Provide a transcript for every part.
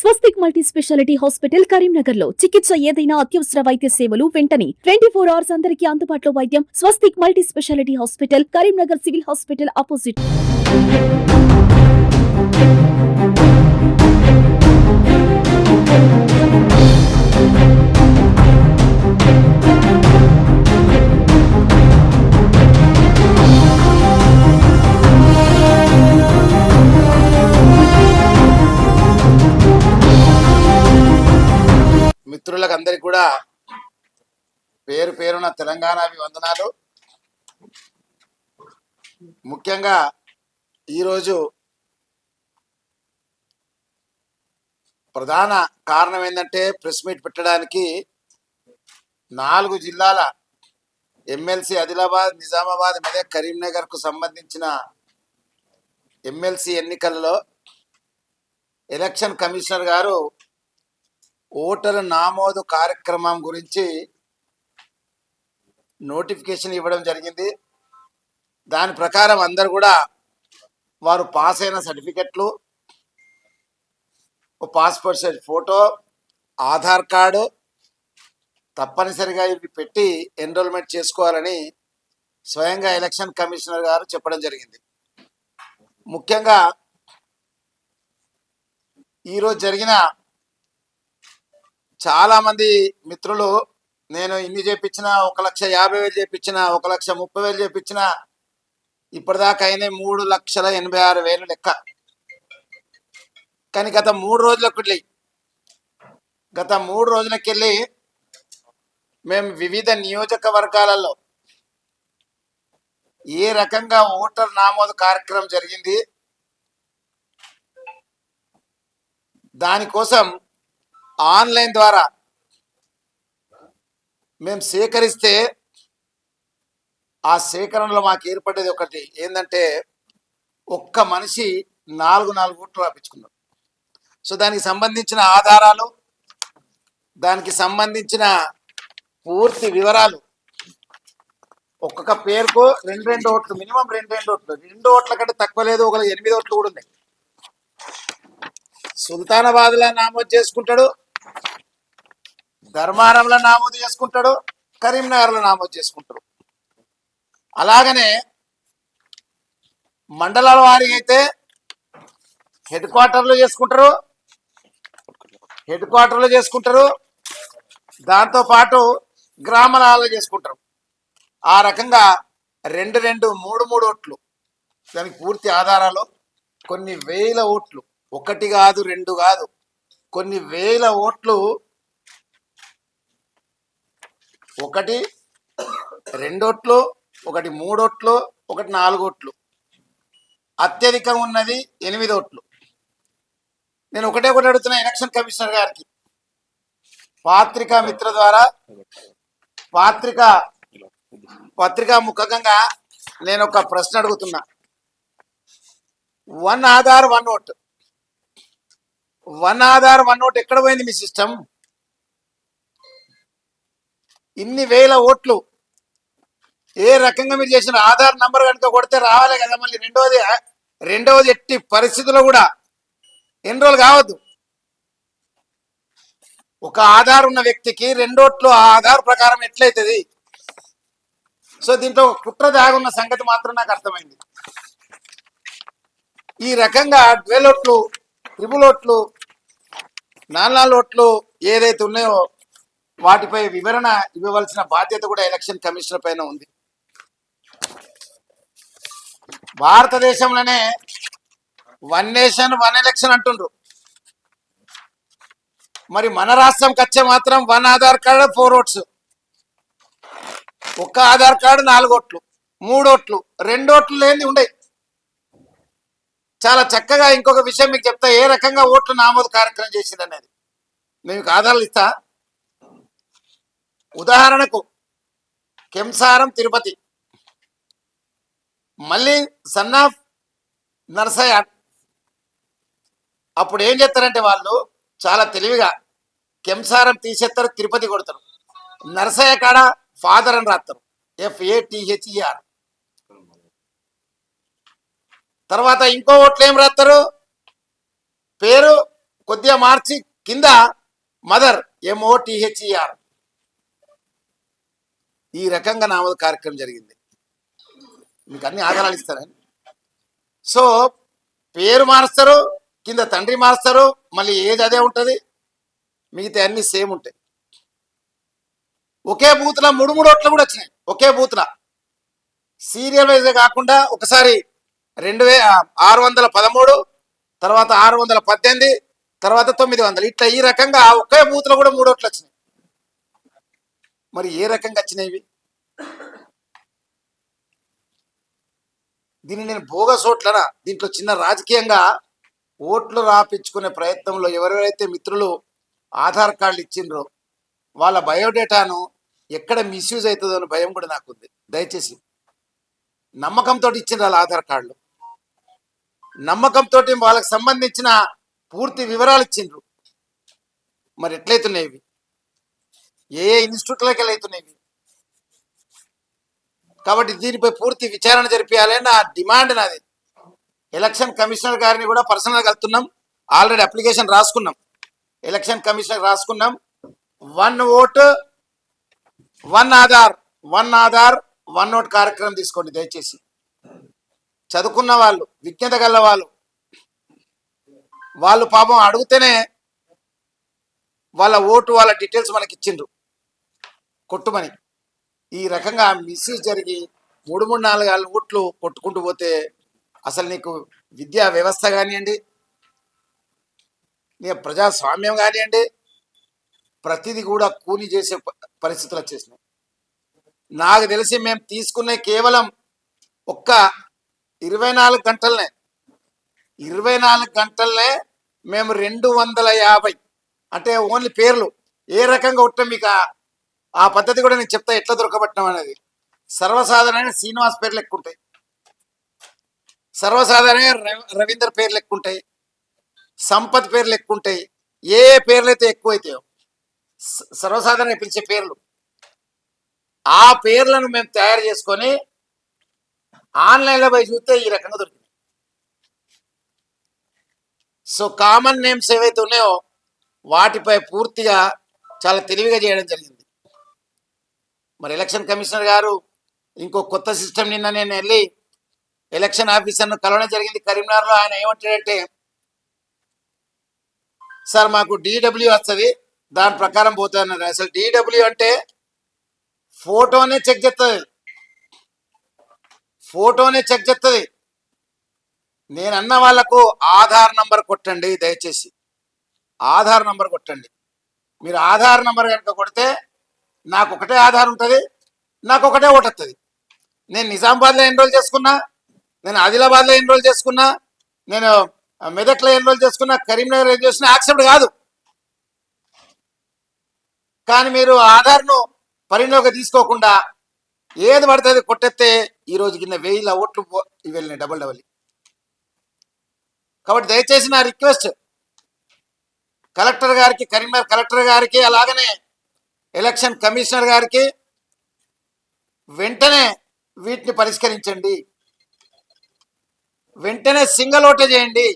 స్వస్తిక్ multi speciality hospital Karimnagar లో చికిత్స ఏదైనా అత్యవసర వైద్య సేవలు వెంటనే 24 అవర్స్ అందరికీ అందుబాటులో వైద్యం. Swastik multi speciality hospital Karimnagar civil hospital opposite. మిత్రులకు అందరికి కూడా పేరు పేరున తెలంగాణ అభివందనాలు. ముఖ్యంగా ఈరోజు ప్రధాన కారణం ఏంటంటే ప్రెస్ మీట్ పెట్టడానికి 4 జిల్లాల ఎమ్మెల్సీ ఆదిలాబాద్, నిజామాబాద్, మెదక్, కరీంనగర్కు సంబంధించిన ఎమ్మెల్సీ ఎన్నికల్లో ఎలక్షన్ కమిషనర్ గారు ఓటరు నమోదు కార్యక్రమం గురించి నోటిఫికేషన్ ఇవ్వడం జరిగింది. దాని ప్రకారం అందరు కూడా వారు పాస్ అయిన సర్టిఫికెట్లు, passport size photo, Aadhaar card తప్పనిసరిగా ఇవి పెట్టి ఎన్రోల్మెంట్ చేసుకోవాలని స్వయంగా ఎలక్షన్ కమిషనర్ గారు చెప్పడం జరిగింది. ముఖ్యంగా ఈరోజు జరిగిన చాలా మంది మిత్రులు నేను ఇన్ని చేపించిన 1,50,000 చేపించిన 1,30,000 చేపించిన ఇప్పటిదాకా అయినా 3,86,000 లెక్క. కానీ గత 3 రోజులకెళ్ళి మేము వివిధ నియోజకవర్గాలలో ఏ రకంగా ఓటర్ నమోదు కార్యక్రమం జరిగింది, దానికోసం ఆన్లైన్ ద్వారా మేము సేకరిస్తే ఆ సేకరణలో మాకు ఏర్పడేది ఒకటి ఏంటంటే ఒక్క మనిషి 4 ఓట్లు రాపించుకున్నాం. సో దానికి సంబంధించిన ఆధారాలు, దానికి సంబంధించిన పూర్తి వివరాలు, ఒక్కొక్క పేరుకు 2 ఓట్లు, మినిమం 2 ఓట్లు, 2 ఓట్ల కంటే తక్కువ లేదు, 8 ఓట్లు కూడా ఉన్నాయి. సుల్తానాబాద్లో నమోదు చేసుకుంటాడు, ధర్మారంలో నమోదు చేసుకుంటాడు, కరీంనగర్లో నమోదు చేసుకుంటాడు. అలాగనే మండలాల వారికి అయితే హెడ్ క్వార్టర్లో చేసుకుంటారు, దాంతోపాటు గ్రామాలలో చేసుకుంటారు. ఆ రకంగా 2, 3 ఓట్లు, దానికి పూర్తి ఆధారాలు, కొన్ని వేల ఓట్లు, 1 కాదు 2 కాదు, కొన్ని వేల ఓట్లు, 1, 2 ఓట్లు, 1, 3 ఓట్లు, 1, 4 ఓట్లు, అత్యధికం ఉన్నది 8 ఓట్లు. నేను ఒకటే అడుగుతున్నా ఎలక్షన్ కమిషనర్ గారికి, పత్రికా మిత్ర ద్వారా పత్రికా ముఖంగా నేను ఒక ప్రశ్న అడుగుతున్నా. 1 ఆధార్ 1 ఓట్, 1 ఆధార్ 1 ఓట్ ఎక్కడ పోయింది మీ సిస్టమ్? ఇన్ని వేల ఓట్లు ఏ రకంగా మీరు చేసిన? ఆధార్ నంబర్ కనుక కొడితే రావాలి కదా. మళ్ళీ రెండవది ఎట్టి పరిస్థితుల్లో కూడా ఎన్రోల్ కావద్దు. ఒక ఆధార్ ఉన్న వ్యక్తికి 2 ఓట్లు ఆ ఆధార్ ప్రకారం ఎట్లయితుంది? సో దీంట్లో కుట్ర దాగున్న సంగతి మాత్రం నాకు అర్థమైంది. ఈ రకంగా 12 ఓట్లు, 3 ఓట్లు, 4 ఓట్లు ఏదైతే ఉన్నాయో వాటిపై వివరణ ఇవ్వవలసిన బాధ్యత కూడా ఎలక్షన్ కమిషనర్ పైన ఉంది. భారతదేశంలోనే 1 నేషన్ 1 ఎలక్షన్ అంటుండ్రు. మరి మన రాష్ట్రంకి వచ్చే మాత్రం 1 Aadhaar card 4 votes, 1 Aadhaar card 4 ఓట్లు, 3 ఓట్లు, 2 ఓట్లు లేని ఉండయి. చాలా చక్కగా ఇంకొక విషయం మీకు చెప్తా, ఏ రకంగా ఓట్లు నమోదు కార్యక్రమం చేసింది అనేది మీకు ఆధారాలు ఇస్తా. ఉదాహరణకు కెంసారం తిరుపతి, మళ్ళీ సన్ ఆఫ్ నర్సయ్య. అప్పుడు ఏం చేస్తారంటే వాళ్ళు చాలా తెలివిగా కెంసారం తీసేస్తారు, తిరుపతి కొడతారు, నర్సయ్య కాడ ఫాదర్ అని రాస్తారు, FATHER. తర్వాత ఇంకో ఓట్లు ఏం రాస్తారు, పేరు కొద్దిగా మార్చి కింద మదర్ MOTHER ఈ రకంగా నామోదు కార్యక్రమం జరిగింది. మీకు అన్ని ఆధారాలు ఇస్తారని. సో పేరు మారుస్తారు, కింద తండ్రి మారుస్తారు, మళ్ళీ ఏజ్ అదే ఉంటుంది, మిగతా అన్ని సేమ్ ఉంటాయి. ఒకే బూత్లో మూడు ఓట్లు కూడా వచ్చినాయి. ఒకే బూత్లో సీరియల్ వైజ్ కాకుండా ఒకసారి 613, తర్వాత 618, తర్వాత 900 ఇట్లా ఈ రకంగా ఒకే బూత్లో కూడా 3 ఓట్లు వచ్చినాయి. మరి ఏ రకంగా వచ్చినాయి ఇవి? దీన్ని నేను బోగస్ ఓట్లనా? దీంట్లో చిన్న రాజకీయంగా ఓట్లు రాపించుకునే ప్రయత్నంలో ఎవరెవరైతే మిత్రులు ఆధార్ కార్డులు ఇచ్చిండ్రో వాళ్ళ బయోడేటాను ఎక్కడ మిస్యూజ్ అవుతుందో అని భయం కూడా నాకు ఉంది. దయచేసి నమ్మకంతో ఇచ్చిండ్రు వాళ్ళ ఆధార్ కార్డులు, నమ్మకంతో వాళ్ళకి సంబంధించిన పూర్తి వివరాలు ఇచ్చిండ్రు. మరి ఎట్లయితున్నాయి ఇవి? ఏ ఇన్స్టిట్యూట్లోకి వెళ్ళవుతున్నాయి? కాబట్టి దీనిపై పూర్తి విచారణ జరిపించాలని నా డిమాండ్ నాది. ఎలక్షన్ కమిషనర్ గారిని కూడా పర్సనల్గా కలుతున్నాం. ఆల్రెడీ అప్లికేషన్ రాసుకున్నాం, ఎలక్షన్ కమిషనర్ రాసుకున్నాం. 1 ఓటు 1 ఆధార్, 1 ఆధార్ 1 ఓట్ కార్యక్రమం తీసుకోండి దయచేసి. చదువుకున్న వాళ్ళు, విజ్ఞత గల వాళ్ళు పాపం అడిగితేనే వాళ్ళ ఓటు, వాళ్ళ డీటెయిల్స్ మనకి ఇచ్చిండ్రు కొట్టుమని. ఈ రకంగా మిస్యూజ్ జరిగి 3-4 ఓట్లు కొట్టుకుంటూ పోతే అసలు నీకు విద్యా వ్యవస్థ కానివ్వండి, నీ ప్రజాస్వామ్యం కానివ్వండి, ప్రతిదీ కూడా కూని చేసే పరిస్థితులు వచ్చేసినాయి. నాకు తెలిసి మేము తీసుకునే కేవలం ఒక్క 24 గంటలనే మేము 250, అంటే ఓన్లీ పేర్లు ఏ రకంగా ఉంటాం మీకు ఆ పద్ధతి కూడా నేను చెప్తా ఎట్లా దొరకబట్టినాం అనేది. సర్వసాధారణమైన శ్రీనివాస్ పేర్లు ఎక్కువ ఉంటాయి, సర్వసాధారణంగా రవీందర్ పేర్లు ఎక్కువ ఉంటాయి, సంపత్ పేర్లు ఎక్కువ ఉంటాయి. ఏ పేర్లు అయితే ఎక్కువ అవుతాయో సర్వసాధారణంగా పిలిచే పేర్లు, ఆ పేర్లను మేము తయారు చేసుకొని ఆన్లైన్లో పోయి చూస్తే ఈ రకంగా దొరికింది. సో కామన్ నేమ్స్ ఏవైతే ఉన్నాయో వాటిపై పూర్తిగా చాలా తెలివిగా చేయడం జరిగింది. మరి ఎలక్షన్ కమిషనర్ గారు ఇంకో కొత్త సిస్టమ్, నిన్న నేను వెళ్ళి ఎలక్షన్ ఆఫీసర్ను కలవడం జరిగింది కరీంనగర్లో. ఆయన ఏమంటాడంటే, సార్ మాకు DW వస్తుంది, దాని ప్రకారం పోతుంది అన్నారు. అసలు DW అంటే ఫోటోనే చెక్ చేస్తుంది. నేను అన్న వాళ్లకు ఆధార్ నంబర్ కొట్టండి దయచేసి, ఆధార్ నంబర్ కొట్టండి. మీరు ఆధార్ నంబర్ కనుక కొడితే నాకు ఒకటే ఆధార్ ఉంటుంది, నాకు ఒకటే ఓటు వస్తుంది. నేను నిజామాబాద్లో ఎన్రోల్ చేసుకున్నా, నేను ఆదిలాబాద్లో ఎన్రోల్ చేసుకున్నా, నేను మెదక్లో ఎన్రోల్ చేసుకున్నా, కరీంనగర్ ఏం చేసినా యాక్సెప్ట్ కాదు. కానీ మీరు ఆధార్ను పరిణోగ తీసుకోకుండా ఏది పడుతుంది కొట్టేస్తే ఈరోజు కింద 1000 ఓట్లు వెళ్ళినాయి డబల్. కాబట్టి దయచేసి నా రిక్వెస్ట్ కలెక్టర్ గారికి, కరీంనగర్ కలెక్టర్ గారికి, అలాగనే ఎలక్షన్ కమిషనర్ గారికి, వెంటనే వీటిని పరిష్కరించండి, వెంటనే సింగిల్ ఓటే చేయండి.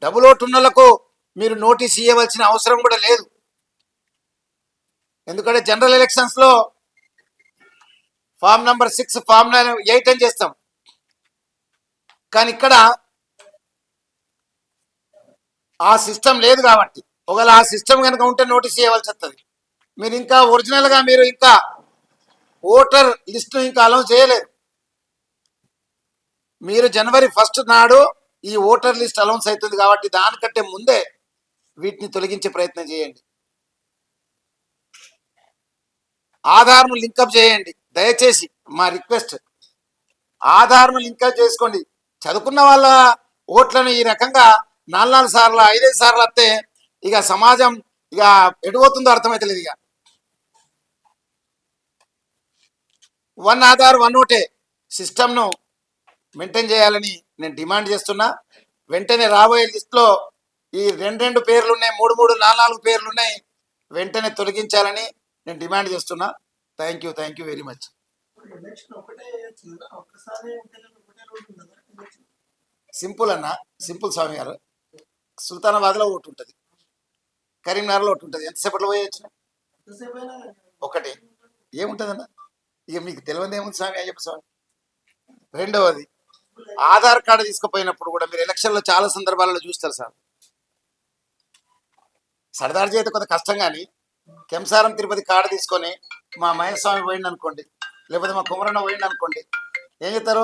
డబుల్ ఓటు ఉన్నలకు మీరు నోటీస్ ఇవ్వవలసిన అవసరం కూడా లేదు. ఎందుకంటే జనరల్ ఎలక్షన్స్ లో ఫామ్ నంబర్ 6, ఫామ్ 8 అని చేస్తాం. కానీ ఇక్కడ ఆ సిస్టమ్ లేదు కాబట్టి, ఒకవేళ ఆ సిస్టమ్ కనుక ఉంటే నోటీస్ ఇవ్వవలసి వస్తుంది. మీరు ఇంకా ఒరిజినల్గా మీరు ఇంకా ఓటర్ లిస్టు ఇంకా అనౌన్స్ చేయలేదు. మీరు జనవరి 1 నాడు ఈ ఓటర్ లిస్ట్ అనౌన్స్ అవుతుంది కాబట్టి దానికంటే ముందే వీటిని తొలగించే ప్రయత్నం చేయండి. ఆధార్ను లింకప్ చేయండి దయచేసి, మా రిక్వెస్ట్. ఆధార్ను లింకప్ చేసుకోండి. చదువుకున్న వాళ్ళ ఓట్లను ఈ రకంగా 4 సార్లు 5 సార్లు వస్తే ఇక సమాజం ఇక ఎటుపోతుందో అర్థమవుతలేదు. ఇక 1 ఆధార్ 1 ఓటే సిస్టమ్ను మెయింటైన్ చేయాలని నేను డిమాండ్ చేస్తున్నా. వెంటనే రాబోయే లిస్టులో ఈ 2 పేర్లు ఉన్నాయి, 3, 4 పేర్లు ఉన్నాయి, వెంటనే తొలగించాలని నేను డిమాండ్ చేస్తున్నా. Thank you very much. Simple అన్న, సింపుల్ స్వామి గారు. సుల్తానాబాద్లో ఒకటి ఉంటుంది, కరీంనగర్లో ఒకటి ఉంటుంది. ఎంతసేపట్లో పోయి వచ్చిన ఒకటి ఏముంటుందన్న? ఇక మీకు తెలియదు ఏముంది స్వామి అయ్యప్ప స్వామి. రెండవది, ఆధార్ కార్డు తీసుకుపోయినప్పుడు కూడా మీరు ఎలక్షన్లో చాలా సందర్భాలలో చూస్తారు సార్. సర్దార్ చేత కొంత కష్టం కానీ కెంసారం తిరుపతి కార్డు తీసుకొని మా మహేశ్వామి పోయింది అనుకోండి, లేకపోతే మా కుమరన్న పోయింది అనుకోండి, ఏం చెప్తారు?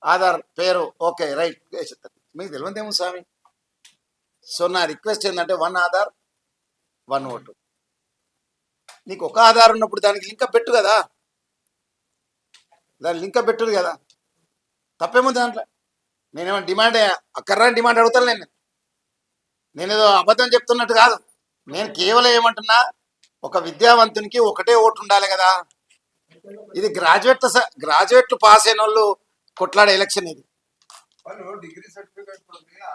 ఆధార్ పేరు ఓకే రైట్ చెప్తారు. మీకు తెలియదేమో స్వామి. సో నా రిక్వెస్ట్ ఏంటంటే 1 ఆధార్ 1 ఓటు. నీకు ఒక ఆధార్ ఉన్నప్పుడు దానికి లింక్ పెట్టు కదా, దాని లింక్ పెట్టుడు కదా, తప్పేమో దాంట్లో. నేనేమో డిమాండ్ అక్కర్రా డిమాండ్ అడుగుతాను. నేనేదో అబద్ధం చెప్తున్నట్టు కాదు. నేను కేవలం ఏమంటున్నా, ఒక విద్యావంతునికి ఒకటే ఓటు ఉండాలి కదా. ఇది గ్రాడ్యుయేట్లు పాస్ అయిన వాళ్ళు కొట్లాడే ఎలక్షన్ ఇది. డిగ్రీ సర్టిఫికేట్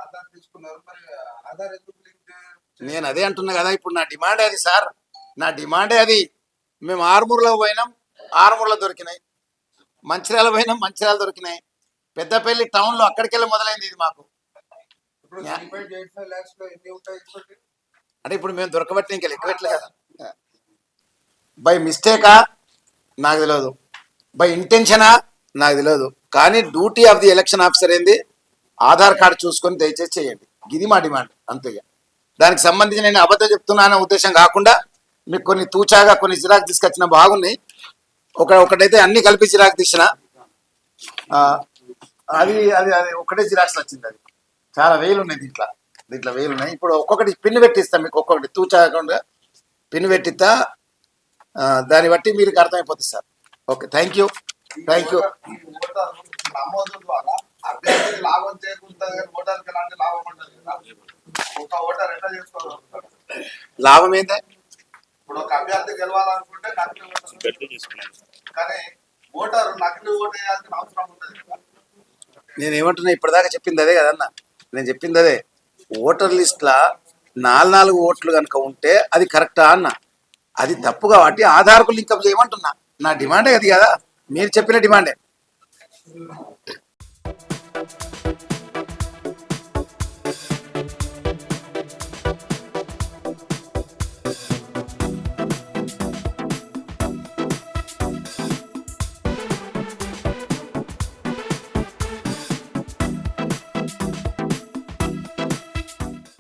ఆధార్ తీసుకున్నారు, మరి ఆధార్ ఎందుకు లింక్ నేను అదే అంటున్నా కదా, ఇప్పుడు నా డిమాండే అది సార్. నా డిమాండే అది. మేము ఆర్మూర్లో పోయినాం, ఆర్మూర్లో దొరికినాయి. మంచిర్యాల పోయినాం, మంచిర్యాల దొరికినాయి. పెద్దపల్లి టౌన్లో అక్కడికి వెళ్ళి మొదలైంది ఇది మాకు. ఇప్పుడు 3.85 lakhs లో ఎన్ని ఉంటాయి ఇప్పటికి? అంటే ఇప్పుడు మేము దొరకబట్టి ఇంకా లెక్క పెట్టలే కదా. బై మిస్టేకా నాకు తెలియదు, బై ఇంటెన్షనా నాకు తెలియదు, కానీ duty of the election officer ఏంది, ఆధార్ కార్డు చూసుకొని దయచేసి చేయండి. ఇది మా డిమాండ్ అంతే. దానికి సంబంధించి నేను అబద్ధం చెప్తున్నాననే ఉద్దేశం కాకుండా మీకు కొన్ని తూచాగా కొన్ని జిరాక్స్ తీసుకొచ్చిన బాగున్నాయి. ఒకటైతే అన్ని కలిపి జిరాక్స్ తీసిన, అది అది అది ఒకటే జిరాక్స్ వచ్చింది. అది చాలా వేలు ఉన్నాయి దీంట్లో వేలు ఉన్నాయి. ఇప్పుడు ఒక్కొక్కటి పిన్ పెట్టిస్తాం మీకు, ఒక్కొక్కటి తూచాగా పిన్ పెట్టిస్తా. దాన్ని బట్టి మీరు అర్థమైపోతుంది సార్. Okay, thank you. నమోదు ద్వారా అభ్యర్థికి లాభం చేకూరుతుంది కానీ ఓటర్కి ఎలాంటి లాభం ఉండదు కదా. ఒక ఓటర్ ఎట్లా చేసుకోవాలి? లాభం ఏందే? ఇప్పుడు ఒక అభ్యర్థి గెలవాలనుకుంటే నకిలీ ఓటర్, కానీ ఓటర్ నకిలీ ఓటు వేయాల్సిన అవసరం ఉంటుంది కదా. నేను ఏమంటున్నా, ఇప్పటిదాకా చెప్పింది అదే కదన్న. నేను చెప్పింది అదే. ఓటర్ లిస్ట్లా 4 ఓట్లు కనుక ఉంటే అది కరెక్టా అన్న. అది తప్పు కాబట్టి ఆధార్కు లింకప్ చేయమంటున్నా. నా డిమాండే అది కదా, మీరు చెప్పిన డిమాండే.